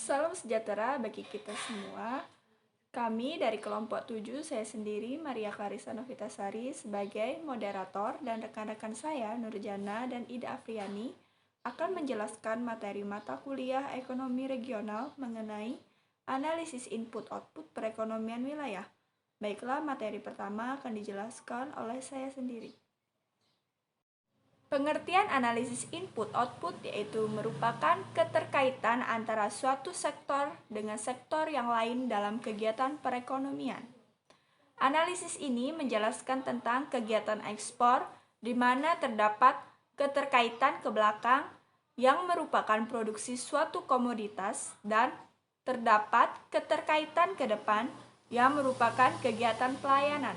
Salam sejahtera bagi kita semua. Kami dari kelompok 7, saya sendiri Maria Clarissa Novitasari sebagai moderator dan rekan-rekan saya Nurjana dan Ida Afriani akan menjelaskan materi mata kuliah ekonomi regional mengenai analisis input-output perekonomian wilayah. Baiklah, materi pertama akan dijelaskan oleh saya sendiri. Pengertian analisis input-output yaitu merupakan keterkaitan antara suatu sektor dengan sektor yang lain dalam kegiatan perekonomian. Analisis ini menjelaskan tentang kegiatan ekspor di mana terdapat keterkaitan ke belakang yang merupakan produksi suatu komoditas dan terdapat keterkaitan ke depan yang merupakan kegiatan pelayanan.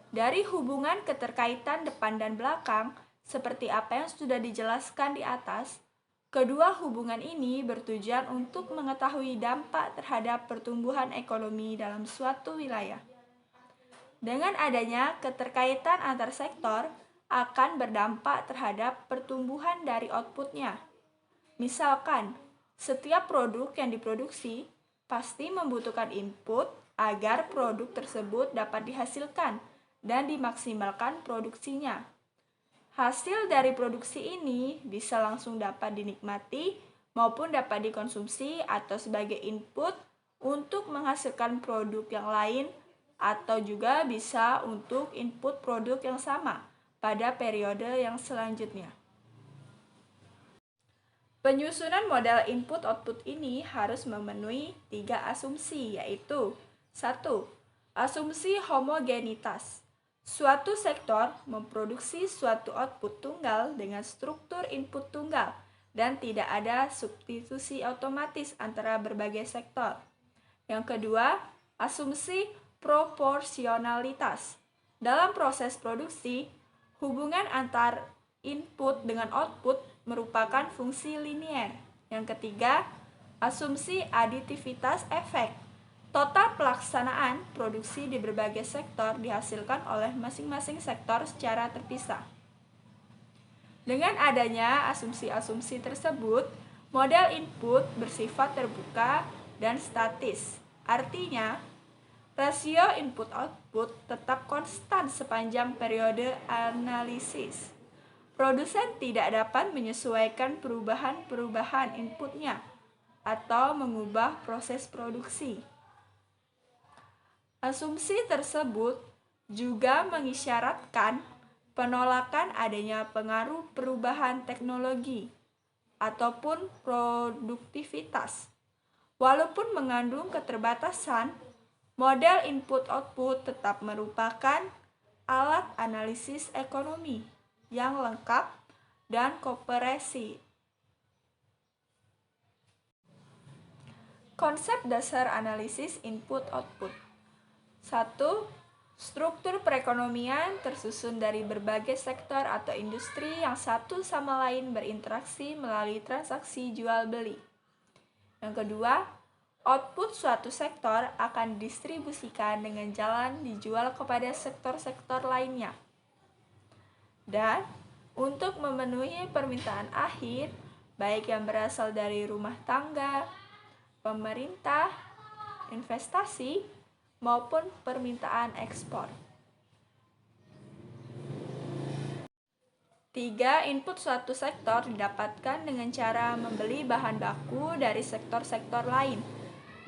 Dari hubungan keterkaitan depan dan belakang, seperti apa yang sudah dijelaskan di atas, kedua hubungan ini bertujuan untuk mengetahui dampak terhadap pertumbuhan ekonomi dalam suatu wilayah. Dengan adanya keterkaitan antar sektor, akan berdampak terhadap pertumbuhan dari outputnya. Misalkan, setiap produk yang diproduksi pasti membutuhkan input agar produk tersebut dapat dihasilkan dan dimaksimalkan produksinya. Hasil dari produksi ini bisa langsung dapat dinikmati maupun dapat dikonsumsi atau sebagai input untuk menghasilkan produk yang lain atau juga bisa untuk input produk yang sama pada periode yang selanjutnya. Penyusunan model input-output ini harus memenuhi 3 asumsi, yaitu 1. Asumsi homogenitas. Suatu sektor memproduksi suatu output tunggal dengan struktur input tunggal dan tidak ada substitusi otomatis antara berbagai sektor. Yang kedua, asumsi proporsionalitas. Dalam proses produksi, hubungan antar input dengan output merupakan fungsi linier. Yang ketiga, asumsi aditivitas efek. Total pelaksanaan produksi di berbagai sektor dihasilkan oleh masing-masing sektor secara terpisah. Dengan adanya asumsi-asumsi tersebut, model input bersifat terbuka dan statis. Artinya, rasio input-output tetap konstan sepanjang periode analisis. Produsen tidak dapat menyesuaikan perubahan-perubahan inputnya atau mengubah proses produksi. Asumsi tersebut juga mengisyaratkan penolakan adanya pengaruh perubahan teknologi ataupun produktivitas. Walaupun mengandung keterbatasan, model input-output tetap merupakan alat analisis ekonomi yang lengkap dan komprehensif. Konsep dasar analisis input-output. 1. Struktur perekonomian tersusun dari berbagai sektor atau industri yang satu sama lain berinteraksi melalui transaksi jual-beli. Yang kedua, output suatu sektor akan didistribusikan dengan jalan dijual kepada sektor-sektor lainnya. Dan untuk memenuhi permintaan akhir, baik yang berasal dari rumah tangga, pemerintah, investasi, maupun permintaan ekspor. 3. Input suatu sektor didapatkan dengan cara membeli bahan baku dari sektor-sektor lain.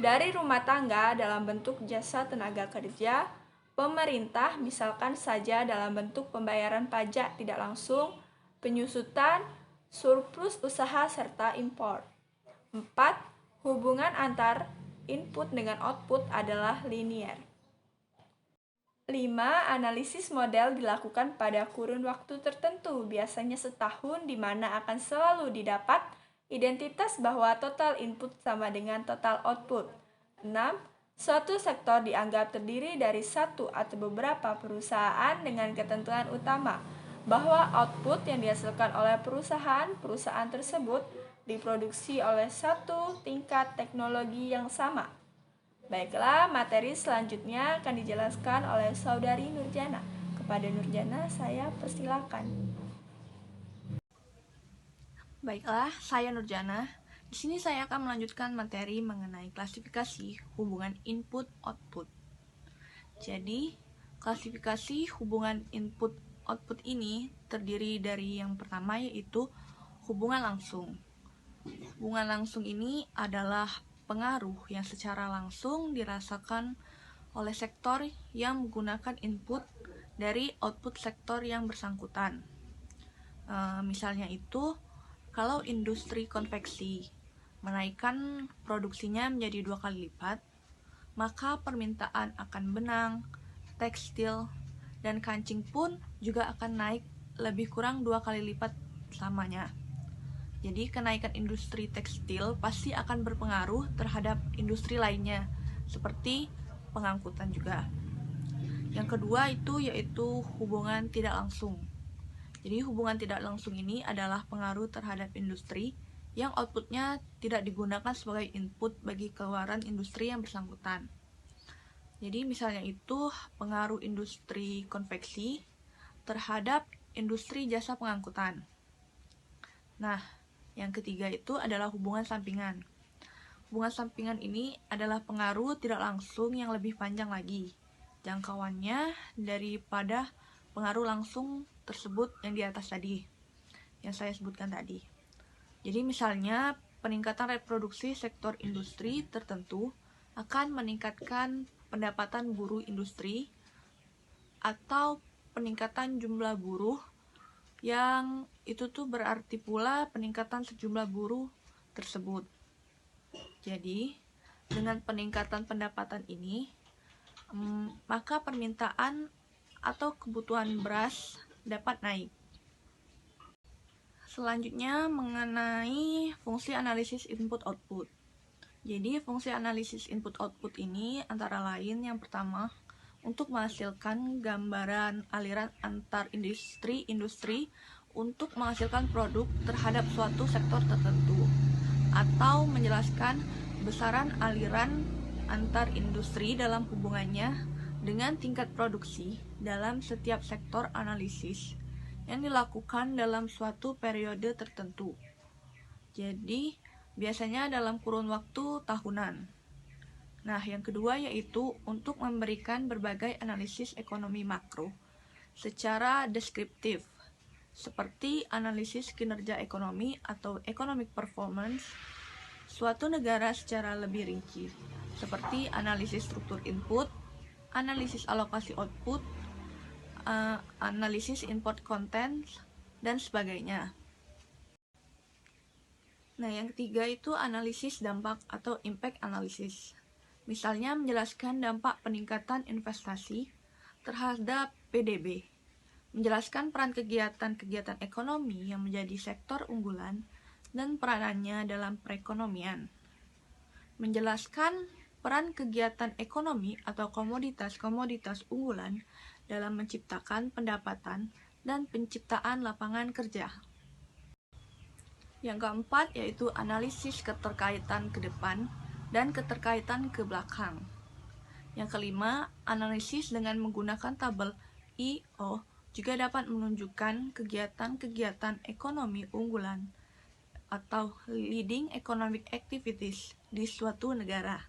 Dari rumah tangga dalam bentuk jasa tenaga kerja, pemerintah misalkan saja dalam bentuk pembayaran pajak tidak langsung, penyusutan, surplus usaha, serta impor. 4. Hubungan antar input dengan output adalah linier. 5. Analisis model dilakukan pada kurun waktu tertentu, biasanya setahun, di mana akan selalu didapat identitas bahwa total input sama dengan total output. 6. Suatu sektor dianggap terdiri dari satu atau beberapa perusahaan dengan ketentuan utama bahwa output yang dihasilkan oleh perusahaan tersebut diproduksi oleh satu tingkat teknologi yang sama. Baiklah, materi selanjutnya akan dijelaskan oleh saudari Nurjana. Kepada Nurjana, saya persilakan. Baiklah, saya Nurjana. Di sini saya akan melanjutkan materi mengenai klasifikasi hubungan input-output. Jadi, klasifikasi hubungan input-output ini terdiri dari yang pertama yaitu hubungan langsung. Hubungan langsung ini adalah pengaruh yang secara langsung dirasakan oleh sektor yang menggunakan input dari output sektor yang bersangkutan. Misalnya itu, kalau industri konveksi menaikkan produksinya menjadi 2 kali lipat, maka permintaan akan benang, tekstil, dan kancing pun juga akan naik lebih kurang 2 kali lipat samanya. Jadi kenaikan industri tekstil pasti akan berpengaruh terhadap industri lainnya, seperti pengangkutan juga. Yang kedua itu yaitu hubungan tidak langsung. Jadi hubungan tidak langsung ini adalah pengaruh terhadap industri yang outputnya tidak digunakan sebagai input bagi keluaran industri yang bersangkutan. Jadi misalnya itu pengaruh industri konveksi terhadap industri jasa pengangkutan. Nah, yang ketiga itu adalah hubungan sampingan. Hubungan sampingan ini adalah pengaruh tidak langsung yang lebih panjang lagi. Jangkauannya daripada pengaruh langsung tersebut yang di atas tadi, yang saya sebutkan tadi. Jadi misalnya peningkatan reproduksi sektor industri tertentu akan meningkatkan pendapatan buruh industri atau peningkatan jumlah buruh yang itu tuh berarti pula peningkatan sejumlah buruh tersebut. Jadi dengan peningkatan pendapatan ini maka permintaan atau kebutuhan beras dapat naik. Selanjutnya mengenai fungsi analisis input-output. Jadi fungsi analisis input-output ini antara lain yang pertama untuk menghasilkan gambaran aliran antar industri untuk menghasilkan produk terhadap suatu sektor tertentu, atau menjelaskan besaran aliran antar industri dalam hubungannya dengan tingkat produksi dalam setiap sektor analisis yang dilakukan dalam suatu periode tertentu. Jadi, biasanya dalam kurun waktu tahunan. Nah, yang kedua yaitu untuk memberikan berbagai analisis ekonomi makro secara deskriptif, seperti analisis kinerja ekonomi atau economic performance suatu negara secara lebih rinci, seperti analisis struktur input, analisis alokasi output, analisis import content, dan sebagainya. Nah, yang ketiga itu analisis dampak atau impact analysis. Misalnya menjelaskan dampak peningkatan investasi terhadap PDB, menjelaskan peran kegiatan-kegiatan ekonomi yang menjadi sektor unggulan dan peranannya dalam perekonomian, menjelaskan peran kegiatan ekonomi atau komoditas-komoditas unggulan dalam menciptakan pendapatan dan penciptaan lapangan kerja. Yang keempat yaitu analisis keterkaitan ke depan dan keterkaitan ke belakang. Yang kelima, analisis dengan menggunakan tabel I/O juga dapat menunjukkan kegiatan-kegiatan ekonomi unggulan atau leading economic activities di suatu negara.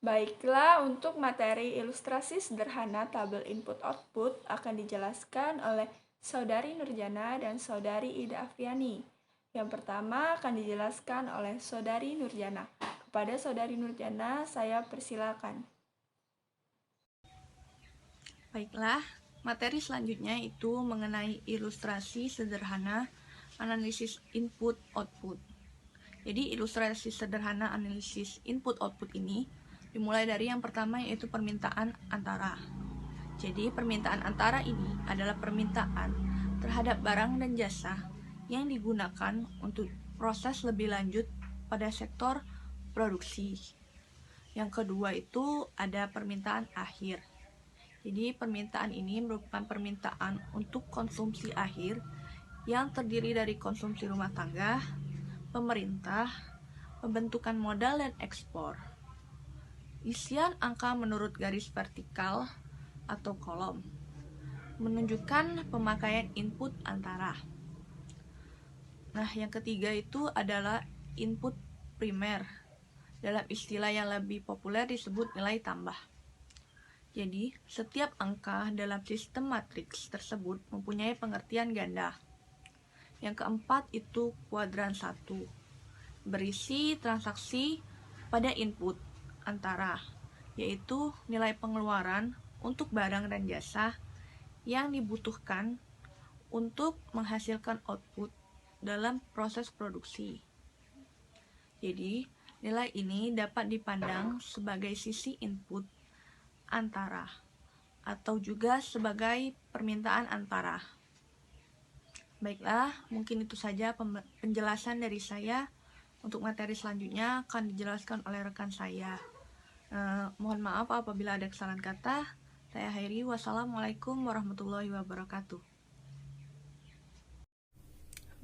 Baiklah, untuk materi ilustrasi sederhana tabel input-output akan dijelaskan oleh Saudari Nurjana dan Saudari Ida Afriani. Yang pertama akan dijelaskan oleh Saudari Nurjana. Kepada Saudari Nurjana, saya persilakan. Baiklah, materi selanjutnya itu mengenai ilustrasi sederhana analisis input-output. Jadi ilustrasi sederhana analisis input-output ini dimulai dari yang pertama yaitu permintaan antara. Jadi permintaan antara ini adalah permintaan terhadap barang dan jasa yang digunakan untuk proses lebih lanjut pada sektor produksi. Yang kedua itu ada permintaan akhir. Jadi permintaan ini merupakan permintaan untuk konsumsi akhir yang terdiri dari konsumsi rumah tangga, pemerintah, pembentukan modal dan ekspor. Isian angka menurut garis vertikal atau kolom menunjukkan pemakaian input antara. Nah, yang ketiga itu adalah input primer. Dalam istilah yang lebih populer disebut nilai tambah. Jadi, setiap angka dalam sistem matriks tersebut mempunyai pengertian ganda. Yang keempat itu kuadran 1, berisi transaksi pada input antara, yaitu nilai pengeluaran untuk barang dan jasa yang dibutuhkan untuk menghasilkan output dalam proses produksi. Jadi, nilai ini dapat dipandang sebagai sisi input antara atau juga sebagai permintaan antara. Baiklah, mungkin itu saja penjelasan dari saya. Untuk materi selanjutnya akan dijelaskan oleh rekan saya. Mohon maaf apabila ada kesalahan kata. Saya akhiri. Wassalamualaikum warahmatullahi wabarakatuh.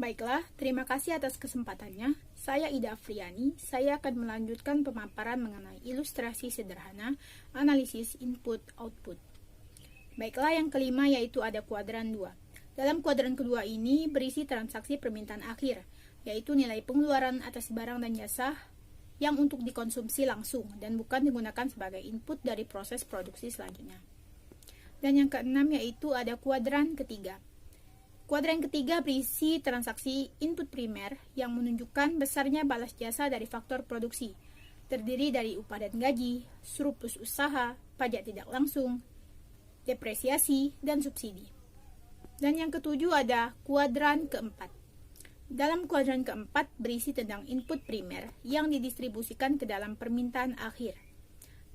Baiklah, terima kasih atas kesempatannya. Saya Ida Afriani. Saya akan melanjutkan pemaparan mengenai ilustrasi sederhana analisis input-output. Baiklah, yang kelima yaitu ada kuadran 2. Dalam kuadran kedua ini berisi transaksi permintaan akhir, yaitu nilai pengeluaran atas barang dan jasa yang untuk dikonsumsi langsung dan bukan digunakan sebagai input dari proses produksi selanjutnya. Dan yang keenam yaitu ada kuadran ketiga. Kuadran ketiga berisi transaksi input primer yang menunjukkan besarnya balas jasa dari faktor produksi, terdiri dari upah dan gaji, surplus usaha, pajak tidak langsung, depresiasi, dan subsidi. Dan yang ketujuh ada kuadran keempat. Dalam kuadran keempat berisi tentang input primer yang didistribusikan ke dalam permintaan akhir.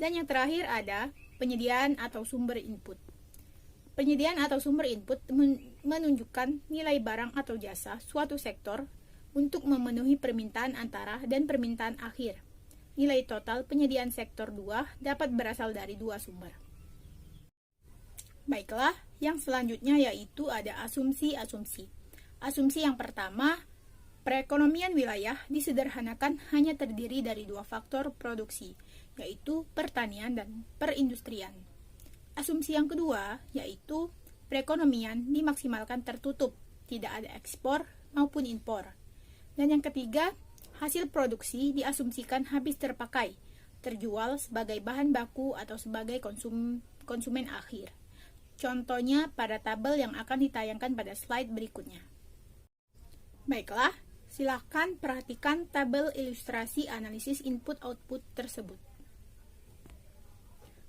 Dan yang terakhir ada penyediaan atau sumber input. Penyediaan atau sumber input menunjukkan nilai barang atau jasa suatu sektor untuk memenuhi permintaan antara dan permintaan akhir. Nilai total penyediaan sektor 2 dapat berasal dari dua sumber. Baiklah, yang selanjutnya yaitu ada asumsi-asumsi. Asumsi yang pertama, perekonomian wilayah disederhanakan hanya terdiri dari dua faktor produksi, yaitu pertanian dan perindustrian. Asumsi yang kedua, yaitu perekonomian dimaksimalkan tertutup, tidak ada ekspor maupun impor. Dan yang ketiga, hasil produksi diasumsikan habis terpakai, terjual sebagai bahan baku atau sebagai konsumen akhir. Contohnya pada tabel yang akan ditayangkan pada slide berikutnya. Baiklah, silakan perhatikan tabel ilustrasi analisis input-output tersebut.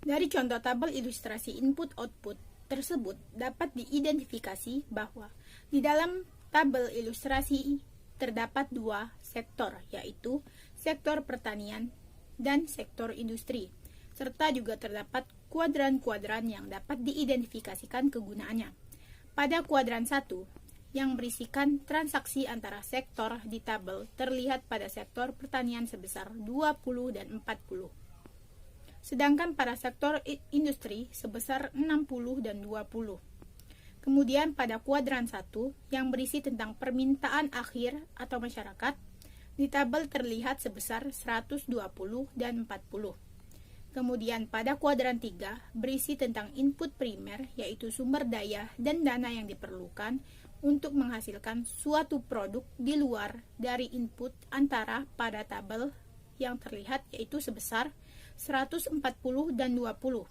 Dari contoh tabel ilustrasi input-output tersebut dapat diidentifikasi bahwa di dalam tabel ilustrasi terdapat dua sektor, yaitu sektor pertanian dan sektor industri, serta juga terdapat kuadran-kuadran yang dapat diidentifikasikan kegunaannya. Pada kuadran 1, yang berisikan transaksi antara sektor di tabel terlihat pada sektor pertanian sebesar 20 dan 40. Sedangkan pada sektor industri sebesar 60 dan 20. Kemudian pada kuadran 1 yang berisi tentang permintaan akhir atau masyarakat, di tabel terlihat sebesar 120 dan 40. Kemudian pada kuadran 3 berisi tentang input primer, yaitu sumber daya dan dana yang diperlukan untuk menghasilkan suatu produk di luar dari input antara pada tabel yang terlihat, yaitu sebesar 140 dan 20.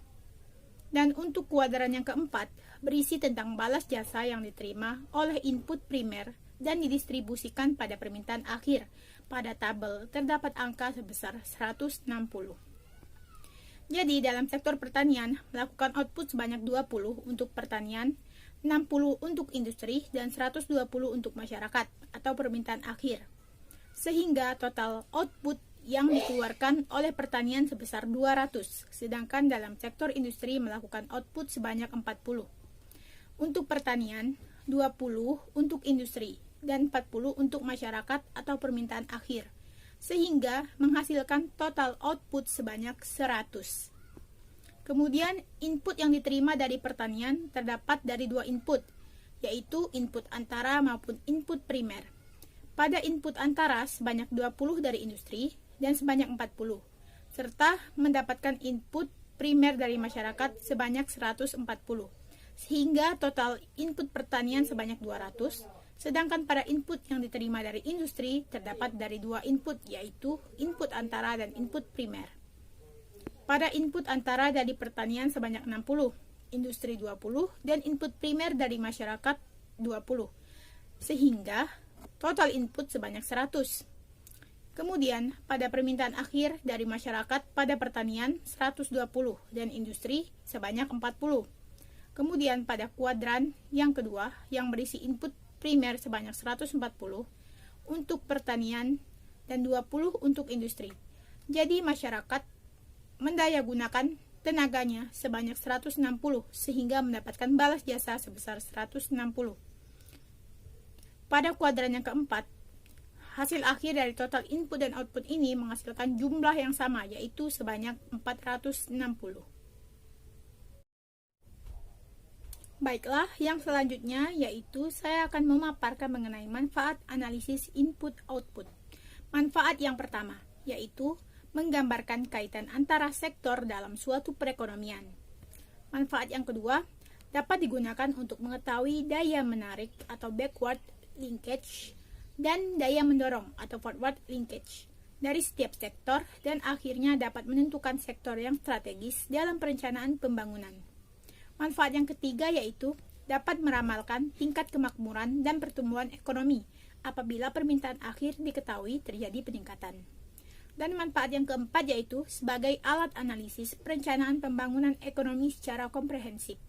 Dan untuk kuadran yang keempat berisi tentang balas jasa yang diterima oleh input primer dan didistribusikan pada permintaan akhir. Pada tabel terdapat angka sebesar 160. Jadi dalam sektor pertanian melakukan output sebanyak 20 untuk pertanian, 60 untuk industri, dan 120 untuk masyarakat atau permintaan akhir. Sehingga total output yang dikeluarkan oleh pertanian sebesar 200, sedangkan dalam sektor industri melakukan output sebanyak 40. Untuk pertanian, 20 untuk industri, dan 40 untuk masyarakat atau permintaan akhir, sehingga menghasilkan total output sebanyak 100. Kemudian, input yang diterima dari pertanian terdapat dari dua input, yaitu input antara maupun input primer. Pada input antara sebanyak 20 dari industri dan sebanyak 40, serta mendapatkan input primer dari masyarakat sebanyak 140, sehingga total input pertanian sebanyak 200, Sedangkan pada input yang diterima dari industri terdapat dari dua input, yaitu input antara dan input primer. Pada input antara dari pertanian sebanyak 60, industri 20, dan input primer dari masyarakat 20, sehingga total input sebanyak 100. Kemudian, pada permintaan akhir dari masyarakat pada pertanian 120 dan industri sebanyak 40. Kemudian pada kuadran yang kedua yang berisi input primer sebanyak 140 untuk pertanian dan 20 untuk industri. Jadi masyarakat mendayagunakan tenaganya sebanyak 160 sehingga mendapatkan balas jasa sebesar 160. Pada kuadran yang keempat, hasil akhir dari total input dan output ini menghasilkan jumlah yang sama, yaitu sebanyak 460. Baiklah, yang selanjutnya yaitu saya akan memaparkan mengenai manfaat analisis input-output. Manfaat yang pertama yaitu menggambarkan kaitan antara sektor dalam suatu perekonomian. Manfaat yang kedua dapat digunakan untuk mengetahui daya menarik atau backward linkage dan daya mendorong atau forward linkage dari setiap sektor dan akhirnya dapat menentukan sektor yang strategis dalam perencanaan pembangunan. Manfaat yang ketiga yaitu dapat meramalkan tingkat kemakmuran dan pertumbuhan ekonomi apabila permintaan akhir diketahui terjadi peningkatan. Dan manfaat yang keempat yaitu sebagai alat analisis perencanaan pembangunan ekonomi secara komprehensif.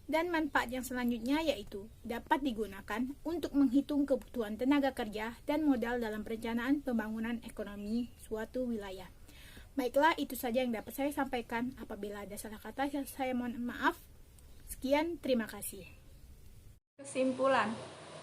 Dan manfaat yang selanjutnya yaitu dapat digunakan untuk menghitung kebutuhan tenaga kerja dan modal dalam perencanaan pembangunan ekonomi suatu wilayah. Baiklah, itu saja yang dapat saya sampaikan. Apabila ada salah kata, saya mohon maaf. Sekian, terima kasih. Kesimpulan.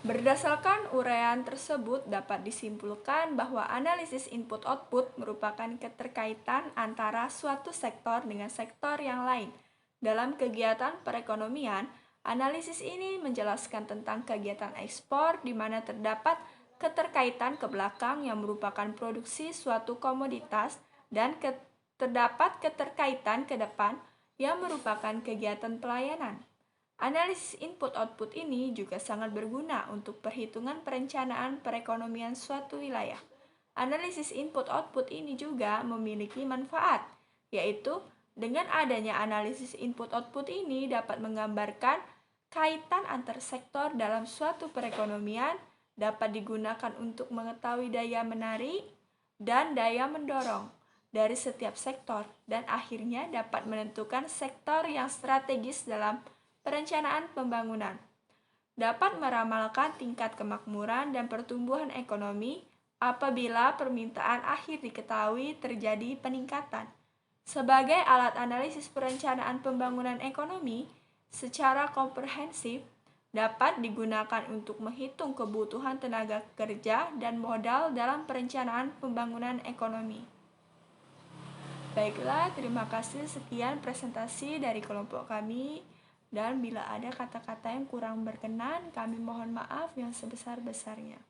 Berdasarkan uraian tersebut dapat disimpulkan bahwa analisis input-output merupakan keterkaitan antara suatu sektor dengan sektor yang lain. Dalam kegiatan perekonomian, analisis ini menjelaskan tentang kegiatan ekspor di mana terdapat keterkaitan ke belakang yang merupakan produksi suatu komoditas dan terdapat keterkaitan ke depan yang merupakan kegiatan pelayanan. Analisis input-output ini juga sangat berguna untuk perhitungan perencanaan perekonomian suatu wilayah. Analisis input-output ini juga memiliki manfaat, yaitu dengan adanya analisis input-output ini dapat menggambarkan kaitan antar sektor dalam suatu perekonomian, dapat digunakan untuk mengetahui daya menarik dan daya mendorong dari setiap sektor, dan akhirnya dapat menentukan sektor yang strategis dalam perencanaan pembangunan. Dapat meramalkan tingkat kemakmuran dan pertumbuhan ekonomi apabila permintaan akhir diketahui terjadi peningkatan. Sebagai alat analisis perencanaan pembangunan ekonomi secara komprehensif, dapat digunakan untuk menghitung kebutuhan tenaga kerja dan modal dalam perencanaan pembangunan ekonomi. Baiklah, terima kasih. Sekian presentasi dari kelompok kami. Dan bila ada kata-kata yang kurang berkenan, kami mohon maaf yang sebesar-besarnya.